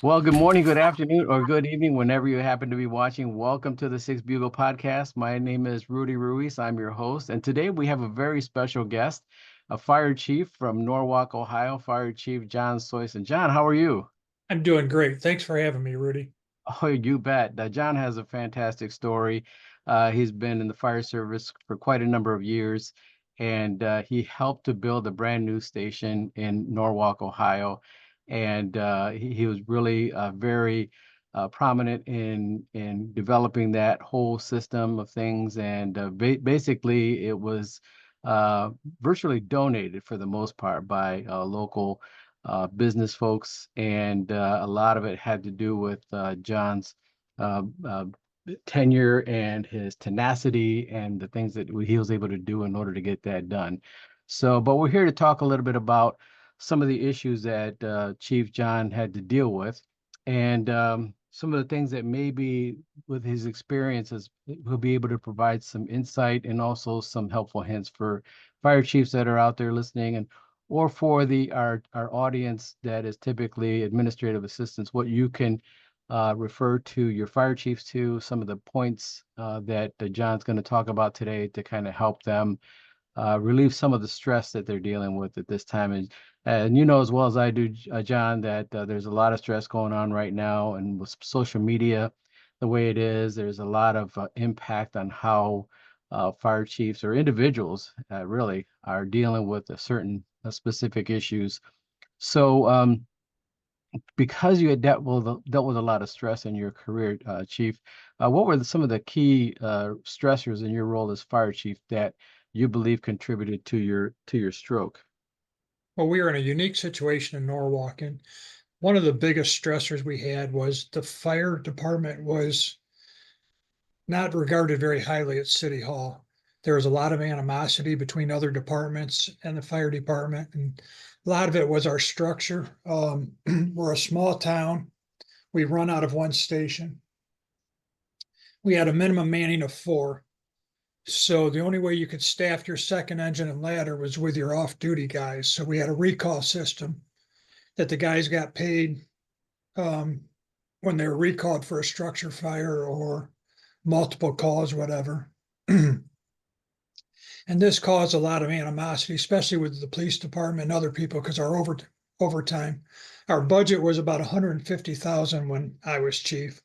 Well, good morning, good afternoon, or good evening, whenever you happen to be watching. Welcome to the Six Bugle Podcast. My name is Rudy Ruiz. I'm your host. And today we have a very special guest, a fire chief from Norwalk, Ohio, Fire Chief John Soisson. John, how are you? I'm doing great. Thanks for having me, Rudy. Oh, you bet. John has a fantastic story. He's been in the fire service for quite a number of years, and he helped to build a brand new station in Norwalk, Ohio. And he was really very prominent in developing that whole system of things. And basically, it was uh, virtually donated for the most part by local business folks, and a lot of it had to do with John's uh, uh, tenure and his tenacity and the things that he was able to do in order to get that done. So, but we're here to talk a little bit about some of the issues that Chief John had to deal with, and some of the things that maybe with his experiences, he'll be able to provide some insight and also some helpful hints for fire chiefs that are out there listening, and or for the our audience that is typically administrative assistants, what you can refer to your fire chiefs to, some of the points that John's going to talk about today to kind of help them relieve some of the stress that they're dealing with at this time. And you know as well as I do, John, that there's a lot of stress going on right now, and with social media the way it is, there's a lot of impact on how fire chiefs or individuals really are dealing with a certain specific issues. So, because you had dealt with a lot of stress in your career, Chief, what were some of the key stressors in your role as fire chief that you believe contributed to your stroke? Well, we were in a unique situation in Norwalk, and one of the biggest stressors we had was the fire department was not regarded very highly at City Hall. There was a lot of animosity between other departments and the fire department, and a lot of it was our structure. We're a small town. We run out of one station. We had a minimum manning of four. So the only way you could staff your second engine and ladder was with your off-duty guys. So we had a recall system that the guys got paid um, when they were recalled for a structure fire or multiple calls, whatever. And this caused a lot of animosity, especially with the police department and other people, because our overtime, our budget was about 150,000 when I was chief.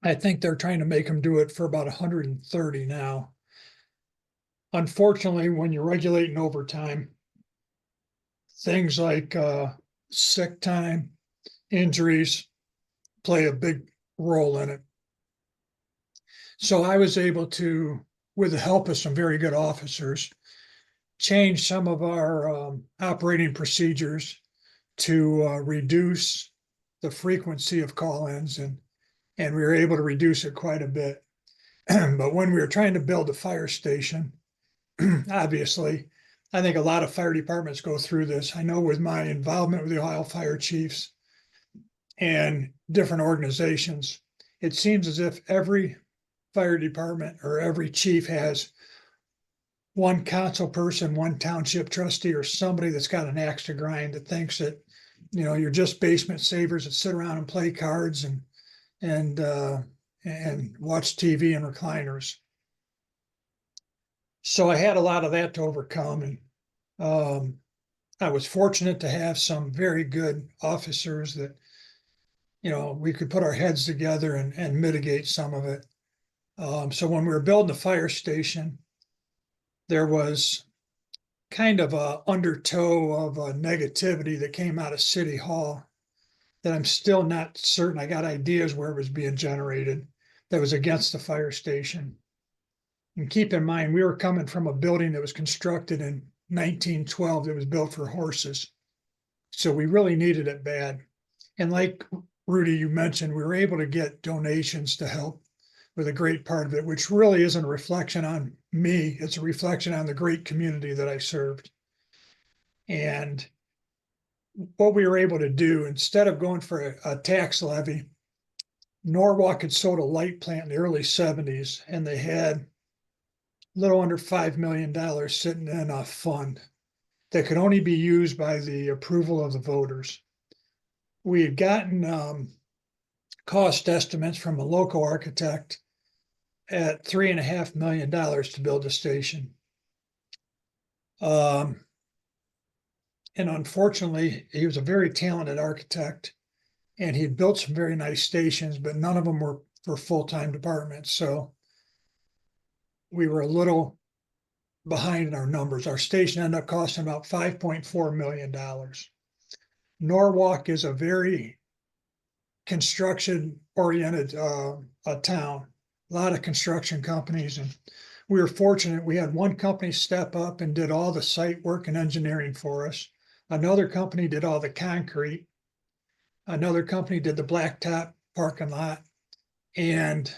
I think they're trying to make them do it for about 130 now. Unfortunately, when you're regulating overtime, things like sick time, injuries play a big role in it. So I was able to, with the help of some very good officers, change some of our operating procedures to reduce the frequency of call-ins, and we were able to reduce it quite a bit. But when we were trying to build a fire station, obviously, I think a lot of fire departments go through this. I know with my involvement with the Ohio Fire Chiefs and different organizations, it seems as if every fire department or every chief has one council person, one township trustee, or somebody that's got an axe to grind that thinks that, you're just basement savers that sit around and play cards and watch TV in recliners. So I had a lot of that to overcome, and I was fortunate to have some very good officers that we could put our heads together and mitigate some of it. So when we were building the fire station, there was kind of a undertow of a negativity that came out of City Hall that I'm still not certain. I got ideas where it was being generated that was against the fire station. And keep in mind, we were coming from a building that was constructed in 1912 that was built for horses. So we really needed it bad. And like Rudy, you mentioned, we were able to get donations to help with a great part of it, which really isn't a reflection on me. It's a reflection on the great community that I served. And what we were able to do, instead of going for a tax levy, Norwalk had sold a light plant in the early 70s, and they had a little under $5 million sitting in a fund that could only be used by the approval of the voters. we had gotten cost estimates from a local architect at $3.5 million to build the station. And unfortunately, he was a very talented architect, and he had built some very nice stations, but none of them were for full-time departments. So we were a little behind in our numbers. Our station ended up costing about $5.4 million. Norwalk is a very construction oriented a town, a lot of construction companies. And we were fortunate. We had one company step up and did all the site work and engineering for us. Another company did all the concrete. Another company did the blacktop parking lot. And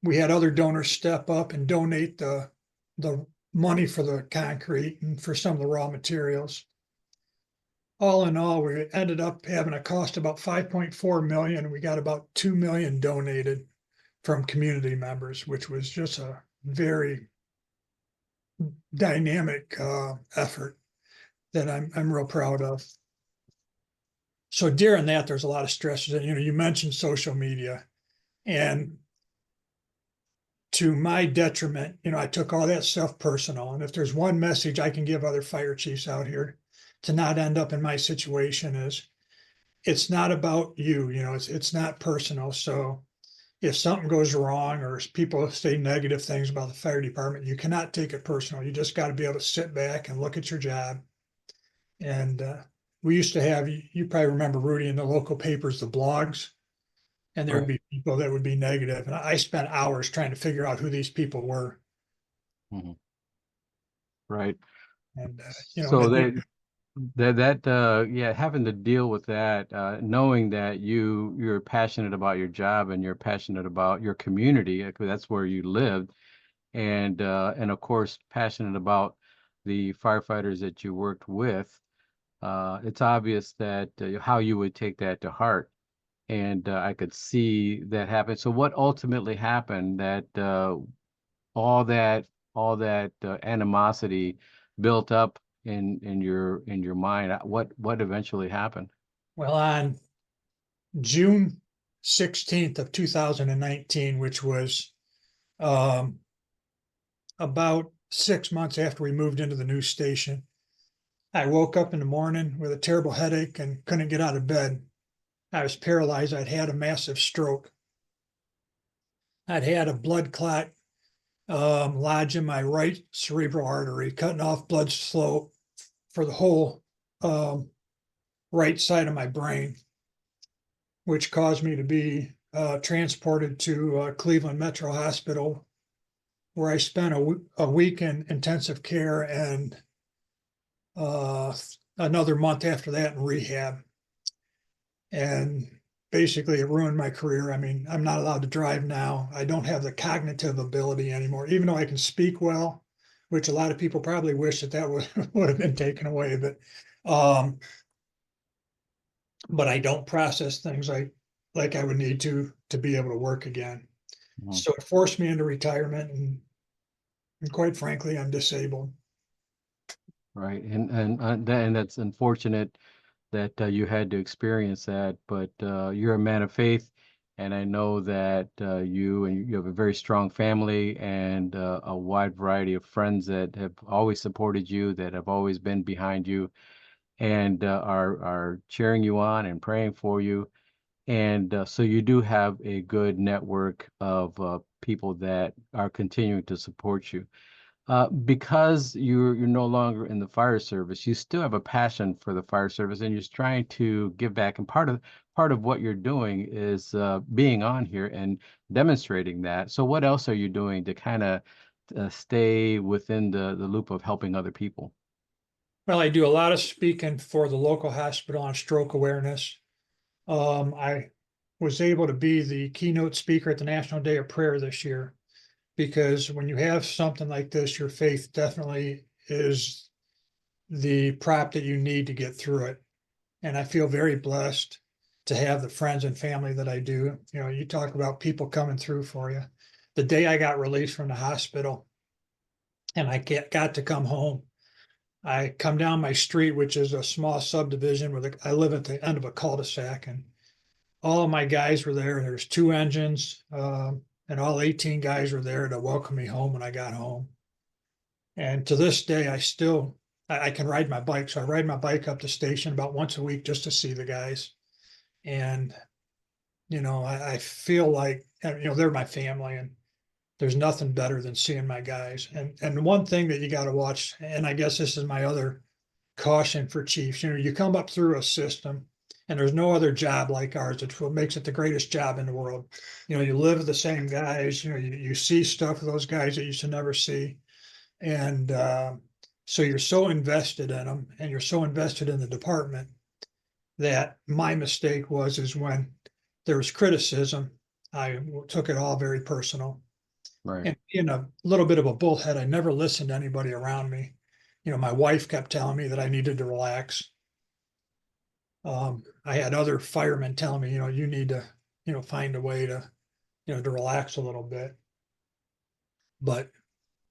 we had other donors step up and donate the money for the concrete and for some of the raw materials. All in all, we ended up having a cost about 5.4 million. We got about 2 million donated from community members, which was just a very dynamic effort that I'm real proud of. So during that, there's a lot of stresses. And you mentioned social media, and to my detriment, I took all that stuff personal. And if there's one message I can give other fire chiefs out here to not end up in my situation is it's not about you, it's not personal. So if something goes wrong or people say negative things about the fire department, you cannot take it personal. You just got to be able to sit back and look at your job. And we used to have, you probably remember, Rudy, in the local papers, the blogs, and there would Right. be people that would be negative. And I spent hours trying to figure out who these people were. Mhm. Right. And, So yeah, having to deal with that, knowing that you're passionate about your job and you're passionate about your community, 'cause that's where you lived, and of course passionate about the firefighters that you worked with. It's obvious that how you would take that to heart, and I could see that happen. So what ultimately happened that all that animosity built up in your mind? What eventually happened? well, on June 16th of 2019, which was um, about 6 months after we moved into the new station, I woke up in the morning with a terrible headache and couldn't get out of bed. I was paralyzed. I'd had a massive stroke. I'd had a blood clot lodge in my right cerebral artery, cutting off blood flow for the whole right side of my brain, which caused me to be transported to Cleveland Metro Hospital, where I spent a week in intensive care and another month after that in rehab. And basically, it ruined my career. I mean, I'm not allowed to drive now. I don't have the cognitive ability anymore, even though I can speak well, which a lot of people probably wish that would have been taken away. But I don't process things like I would need to be able to work again. Mhm. So it forced me into retirement, and quite frankly, I'm disabled. Right, and that's unfortunate that you had to experience that, but you're a man of faith, and I know that you have a very strong family and a wide variety of friends that have always supported you, that have always been behind you, and are cheering you on and praying for you. And so you do have a good network of people that are continuing to support you. Because you're no longer in the fire service, you still have a passion for the fire service, and you're trying to give back. And part of what you're doing is being on here and demonstrating that. So what else are you doing to kind of stay within the loop of helping other people? Well, I do a lot of speaking for the local hospital on stroke awareness. I was able to be the keynote speaker at the National Day of Prayer this year, because when you have something like this, your faith definitely is the prop that you need to get through it. And I feel very blessed to have the friends and family that I do. You talk about people coming through for you. The day I got released from the hospital and I got to come home, I come down my street, which is a small subdivision I live at the end of a cul-de-sac, and all of my guys were there. There's two engines, and all 18 guys were there to welcome me home when I got home. And to this day, I can ride my bike. So I ride my bike up the station about once a week just to see the guys. And, I feel like, they're my family, and there's nothing better than seeing my guys. And one thing that you got to watch, and I guess this is my other caution for chiefs, you come up through a system and there's no other job like ours. It's what makes it the greatest job in the world. You live with the same guys, you see stuff with those guys that you should never see. And so you're so invested in them and you're so invested in the department that my mistake is when there was criticism, I took it all very personal. Right. And being a little bit of a bullhead, I never listened to anybody around me. My wife kept telling me that I needed to relax. I had other firemen telling me, you need to, find a way to, to relax a little bit. But,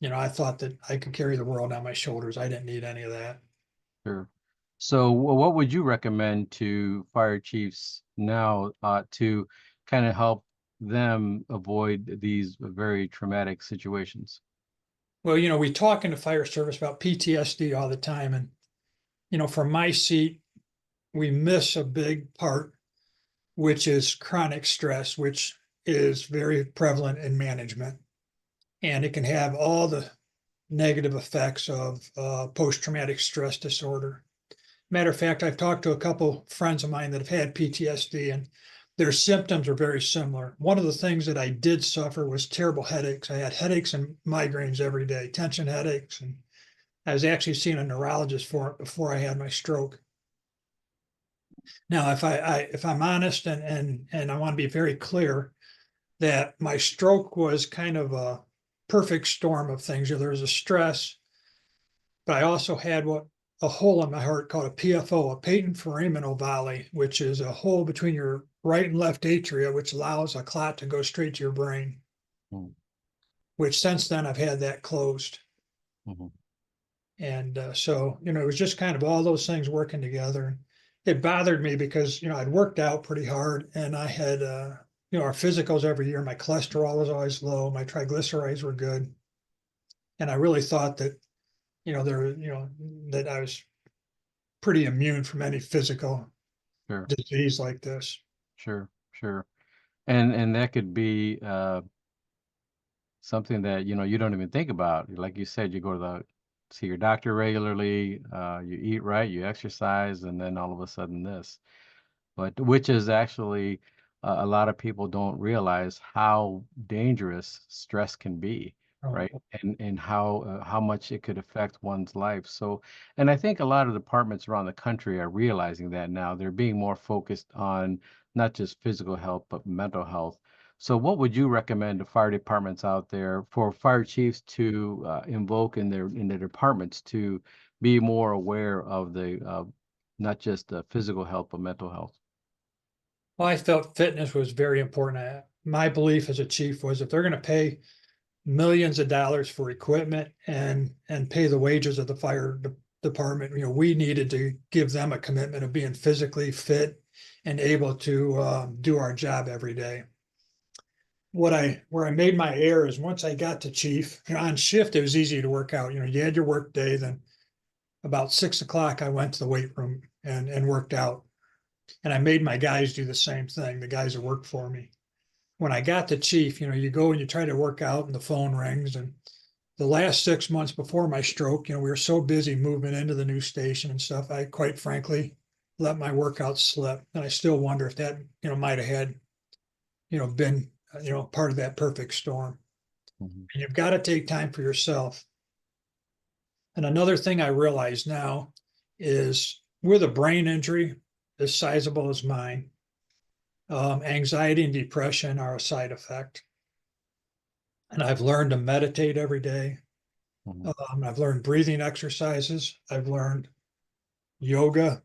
I thought that I could carry the world on my shoulders. I didn't need any of that. Sure. So, what would you recommend to fire chiefs now to kind of help them avoid these very traumatic situations? Well, we talk in the fire service about PTSD all the time. And, from my seat, we miss a big part, which is chronic stress, which is very prevalent in management. And it can have all the negative effects of post-traumatic stress disorder. Matter of fact, I've talked to a couple friends of mine that have had PTSD, and their symptoms are very similar. One of the things that I did suffer was terrible headaches. I had headaches and migraines every day, tension headaches, and I was actually seeing a neurologist for it before I had my stroke. Now, if I'm honest, and I want to be very clear, that my stroke was kind of a perfect storm of things. There was a stress, but I also had a hole in my heart called a PFO, a patent foramen ovale, which is a hole between your right and left atria, which allows a clot to go straight to your brain. Mm. Which since then I've had that closed. Mhm. And so, it was just kind of all those things working together. It bothered me because, I'd worked out pretty hard, and I had, our physicals every year. My cholesterol was always low. My triglycerides were good. And I really thought that, that I was pretty immune from any physical Sure, disease like this. sure, sure. And that could be something that you don't even think about. Like you said, you go to see your doctor regularly, you eat right, you exercise, and then all of a sudden this. But which is actually a lot of people don't realize how dangerous stress can be, Oh, right? And how much it could affect one's life. So, and I think a lot of departments around the country are realizing that now. They're being more focused on not just physical health but mental health. So, what would you recommend to fire departments out there for fire chiefs to invoke in their departments to be more aware of the not just physical health but mental health? well, I felt fitness was very important. My belief as a chief was if they're going to pay millions of dollars for equipment and pay the wages of the department, we needed to give them a commitment of being physically fit and able to do our job every day. Where I made my error is once I got to chief, on shift, it was easy to work out. You had your work day, then about 6 o'clock, I went to the weight room and worked out. And I made my guys do the same thing, the guys that worked for me. When I got to chief, you go and you try to work out and the phone rings. And the last 6 months before my stroke, we were so busy moving into the new station and stuff. I quite frankly let my workout slip. And I still wonder if that, might have had, been, part of that perfect storm. Mhm. And you've got to take time for yourself. And another thing I realize now is with a brain injury as sizable as mine, anxiety and depression are a side effect. And I've learned to meditate every day. Mhm. I've learned breathing exercises. I've learned yoga,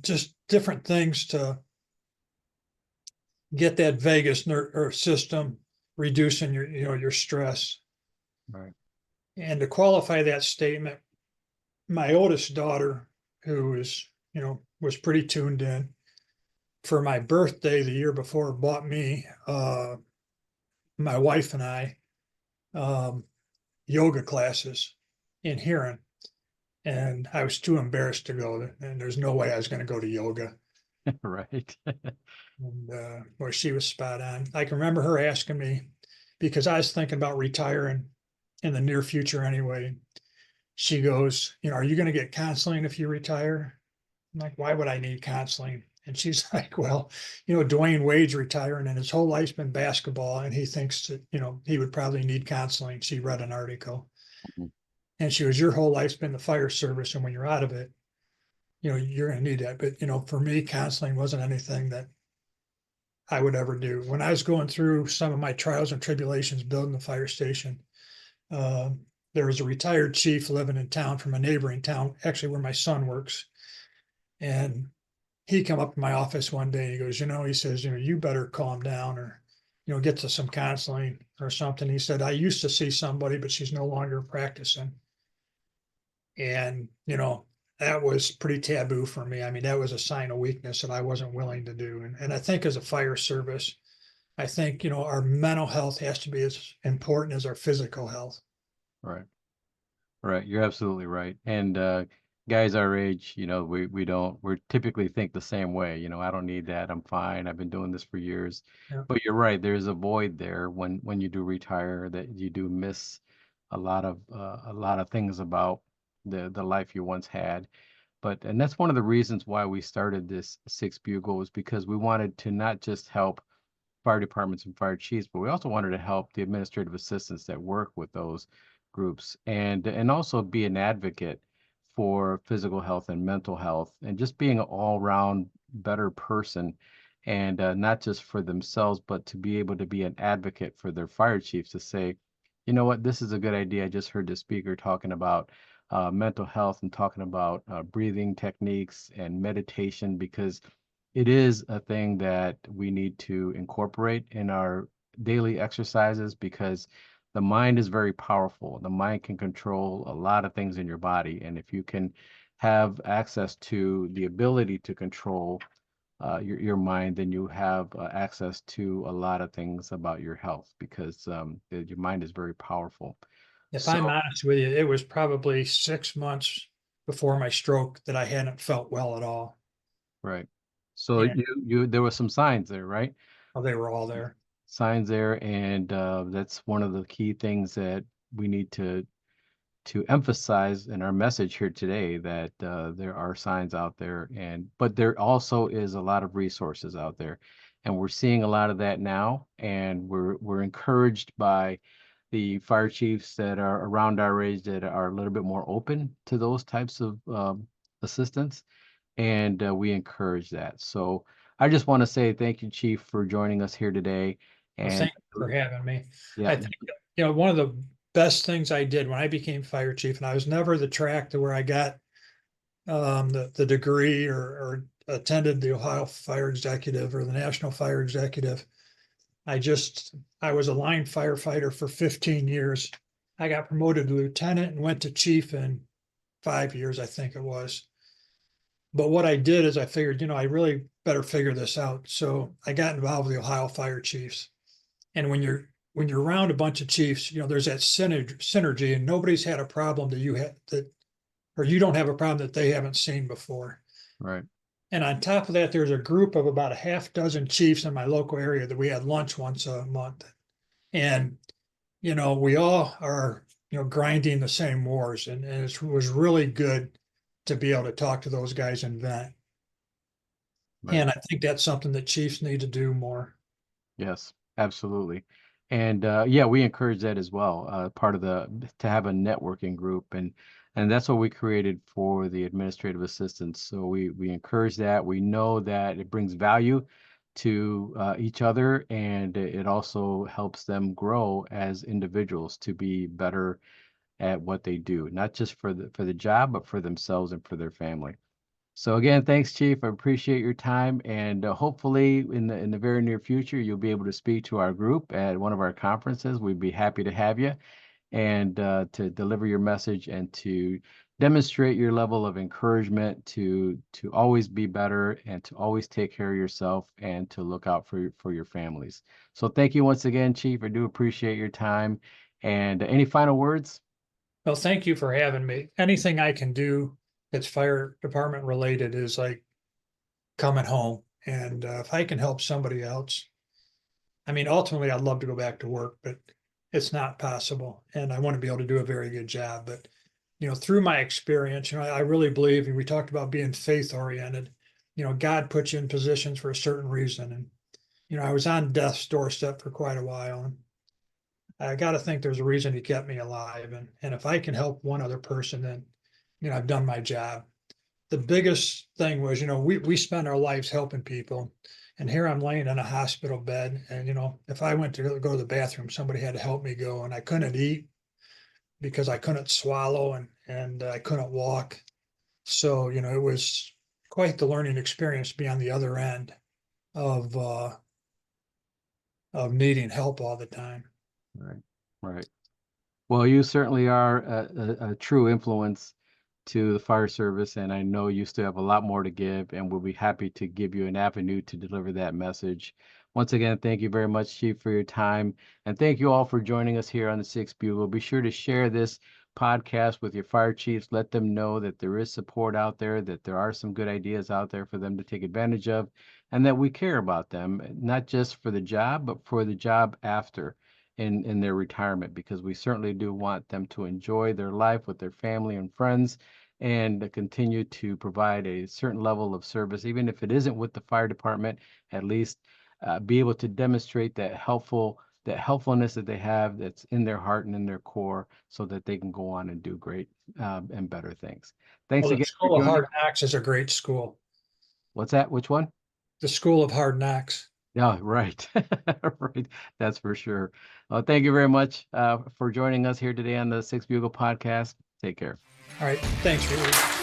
just different things to get that vagus nerve system reducing your stress. Right. And to qualify that statement, my oldest daughter, who is, was pretty tuned in, for my birthday the year before, bought me, my wife and I, um, yoga classes in Huron. And I was too embarrassed to go, and there's no way I was going to go to yoga. Right. And boy, she was spot on. I can remember her asking me, because I was thinking about retiring in the near future anyway. She goes, are you going to get counseling if you retire? I'm like, why would I need counseling? And she's like, well, Dwayne Wade's retiring and his whole life's been basketball. And he thinks that, he would probably need counseling. She read an article and she goes, your whole life's been the fire service. And when you're out of it, you're going to need that. But, for me, counseling wasn't anything that I would ever do. When I was going through some of my trials and tribulations building the fire station, uh, there was a retired chief living in town from a neighboring town, actually where my son works. And he come up to my office one day. He goes, he says, you better calm down or, get to some counseling or something. He said, I used to see somebody, but she's no longer practicing. And, that was pretty taboo for me. I mean, that was a sign of weakness that I wasn't willing to do. And I think as a fire service, I think, our mental health has to be as important as our physical health. Right. Right. You're absolutely right. And guys our age, we typically think the same way. I don't need that. I'm fine. I've been doing this for years. Yeah. But you're right. There's a void there when you do retire that you do miss a lot of things about the life you once had. And that's one of the reasons why we started this Six Bugles, because we wanted to not just help fire departments and fire chiefs, but we also wanted to help the administrative assistants that work with those groups, and also be an advocate for physical health and mental health and just being an all-round better person, and not just for themselves, but to be able to be an advocate for their fire chiefs to say, you know what, this is a good idea. I just heard the speaker talking about mental health and talking about breathing techniques and meditation, because it is a thing that we need to incorporate in our daily exercises, because the mind is very powerful. The mind can control a lot of things in your body. And if you can have access to the ability to control your mind, then you have access to a lot of things about your health, because your mind is very powerful. If So, I'm honest with you, it was probably 6 months before my stroke that I hadn't felt well at all. right. So And there were some signs there, right? they were all there. Signs there, and that's one of the key things that we need to emphasize in our message here today, that there are signs out there, but there also is a lot of resources out there, and we're seeing a lot of that now, and we're encouraged by the fire chiefs that are around our age that are a little bit more open to those types of assistance, and we encourage that. So I just want to say thank you, Chief, for joining us here today. Well, And thank you for having me. yeah, I think, one of the best things I did when I became fire chief, and I was never the track to where I got the degree or attended the Ohio Fire Executive or the National Fire Executive. I was a line firefighter for 15 years. I got promoted to lieutenant and went to chief in 5 years, I think it was. But what I did is I figured, I really better figure this out. So I got involved with the Ohio Fire Chiefs. And when you're around a bunch of chiefs, there's that synergy, and nobody's had a problem that you had that, or you don't have a problem that they haven't seen before. right, And on top of that, there's a group of about a half dozen chiefs in my local area that we had lunch once a month. And, we all are, grinding the same wars. And it was really good to be able to talk to those guys and vent. right. And I think that's something that chiefs need to do more. Yes, absolutely. And yeah, we encourage that as well. Part of to have a networking group, and that's what we created for the administrative assistants. So we encourage that. We know that it brings value to each other, and it also helps them grow as individuals to be better at what they do, not just for the job, but for themselves and for their family. So again, thanks, Chief. I appreciate your time, and hopefully in the very near future, you'll be able to speak to our group at one of our conferences. We'd be happy to have you. and to deliver your message and to demonstrate your level of encouragement to always be better and to always take care of yourself and to look out for your families. So thank you once again, Chief. I do appreciate your time. And any final words? Well, thank you for having me. Anything I can do that's fire department related is like coming home. And if I can help somebody else, I mean, ultimately, I'd love to go back to work, but it's not possible. And I want to be able to do a very good job. But, through my experience, I really believe, and we talked about being faith oriented, God puts you in positions for a certain reason. And, I was on death's doorstep for quite a while. And I got to think there's a reason he kept me alive. And if I can help one other person, then, I've done my job. The biggest thing was, we spend our lives helping people. And here I'm laying in a hospital bed. And, if I went to go to the bathroom, somebody had to help me go. And I couldn't eat because I couldn't swallow and I couldn't walk. So, it was quite the learning experience to be on the other end of needing help all the time. Right, right. Well, you certainly are a true influence to the fire service, and I know you still have a lot more to give, and we'll be happy to give you an avenue to deliver that message. Once again, thank you very much, Chief, for your time, and thank you all for joining us here on the Sixth Bugle. Be sure to share this podcast with your fire chiefs. Let them know that there is support out there, that there are some good ideas out there for them to take advantage of, and that we care about them, not just for the job, but for the job after in their retirement, because we certainly do want them to enjoy their life with their family and friends and continue to provide a certain level of service, even if it isn't with the fire department, at least be able to demonstrate that helpfulness that they have that's in their heart and in their core so that they can go on and do great and better things. Thanks Well, the again for School of joining. Hard Knocks is a great school. What's that? Which one? The School of Hard Knocks. Yeah, right. Right. That's for sure. Thank you very much for joining us here today on the Six Bugle podcast. Take care. All right. Thanks, Ray.